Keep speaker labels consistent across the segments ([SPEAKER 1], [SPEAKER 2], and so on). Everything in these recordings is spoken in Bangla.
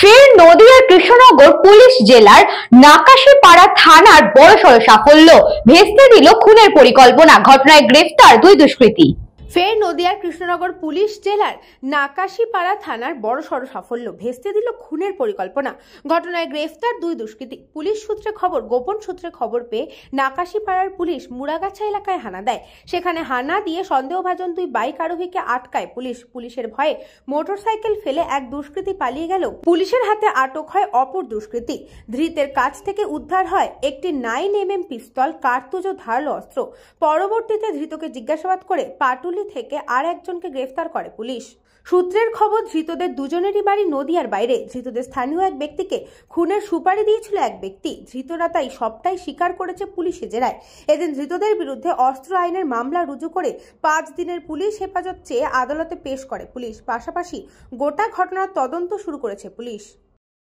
[SPEAKER 1] ফের নদিয়ার কৃষ্ণনগর পুলিশ জেলার নাকাশীপাড়া থানার বড়সড় সাফল্য, ভেস্তে দিল খুনের পরিকল্পনা, ঘটনায় গ্রেফতার দুই দুষ্কৃতী।
[SPEAKER 2] ফের নদিয়ার কৃষ্ণনগর পুলিশ জেলার নাকাশীপাড়া থানার বড়সড় সাফল্য, ভেস্তে দিল খুনের পরিকল্পনা, ঘটনায় গ্রেফতার দুই দুষ্কৃতী। পুলিশ সূত্রে খবর, গোপন সূত্রে খবর পেয়ে নাকাশীপাড়ার পুলিশ মুড়াগাছা এলাকায় হানা দেয়। সেখানে হানা দিয়ে সন্দেহভাজন দুই বাইক আরোহীকে আটকায় পুলিশ। পুলিশের ভয়ে মোটরসাইকেল ফেলে এক দুষ্কৃতী পালিয়ে গেল। পুলিশের হাতে আটক হয় অপর দুষ্কৃতী। ধৃতের কাছ থেকে উদ্ধার হয় একটি 9mm পিস্তল, কার্তুজ ও ধারালো অস্ত্র। পরবর্তীতে ধৃতকে জিজ্ঞাসাবাদ করে পাটুলি থেকে আর একজনকে গ্রেফতার করে পুলিশ। সূত্রের খবর, ধৃতদের দুজনেরই বাড়ি নদিয়ার বাইরে। ধৃতদের স্থানীয় এক ব্যক্তিকে খুনের সুপারি দিয়েছিল এক ব্যক্তি। ধৃতরা তাই সবটাই স্বীকার করেছে পুলিশে জেরায়। এদিন ধৃতদের বিরুদ্ধে অস্ত্র আইনের মামলা রুজু করে 5 দিনের পুলিশ হেফাজত চেয়ে আদালতে পেশ করে পুলিশ। পাশাপাশি গোটা ঘটনার তদন্ত শুরু করেছে পুলিশ।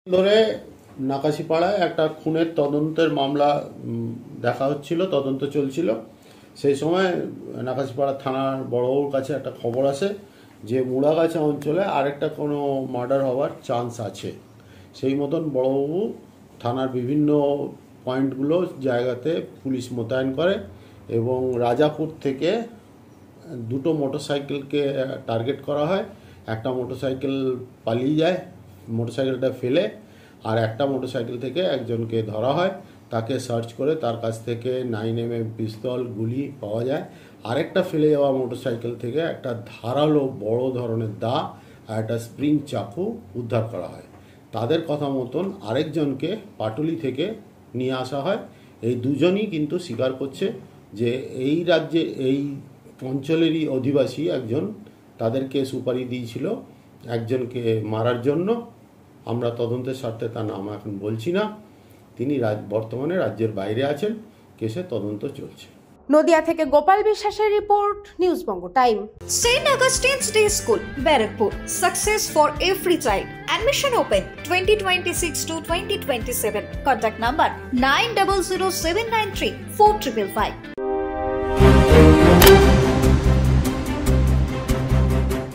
[SPEAKER 3] ধরে নাকাশীপাড়ায় একটা খুনের তদন্তের মামলা দেখা হচ্ছিল, তদন্ত চলছিল। সেই সময় নাকাশীপাড়া থানার বড়বাবুর কাছে একটা খবর আসে যে মুড়াগাছা অঞ্চলে আরেকটা কোনো মার্ডার হওয়ার চান্স আছে। সেই মতন বড়বাবু থানার বিভিন্ন পয়েন্টগুলো জায়গাতে পুলিশ মোতায়েন করে এবং রাজাপুর থেকে দুটো মোটরসাইকেলকে টার্গেট করা হয়। একটা মোটরসাইকেল পালিয়ে যায়, মোটরসাইকেলটা ফেলে, আর একটা মোটরসাইকেল থেকে একজনকে ধরা হয়। তাকে সার্চ করে তার কাছ থেকে 9mm পিস্তল, গুলি পাওয়া যায়। আরেকটা ফেলে যাওয়া মোটরসাইকেল থেকে একটা ধারালো বড় ধরনের দা আর একটা স্প্রিং চাকু উদ্ধার করা হয়। তাদের কথা মতন আরেকজনকে পাটুলি থেকে নিয়ে আসা হয়। এই দুজনই কিন্তু স্বীকার করছে যে এই রাজ্যে, এই অঞ্চলেরই অধিবাসী একজন তাদেরকে সুপারি দিয়েছিল একজনকে মারার জন্য। আমরা তদন্তের স্বার্থে তার নাম এখন বলছি না। তিনি বর্তমানে রাজ্যের বাইরে আছেন, কেসে তদন্ত চলছে।
[SPEAKER 2] নদিয়া থেকে গোপাল বিশ্বাসের report, news Banga time.
[SPEAKER 4] St. Augustine's Day School, Barakpur. Success for every child. Admission open 2026 to 2027. Contact number 900793 4555.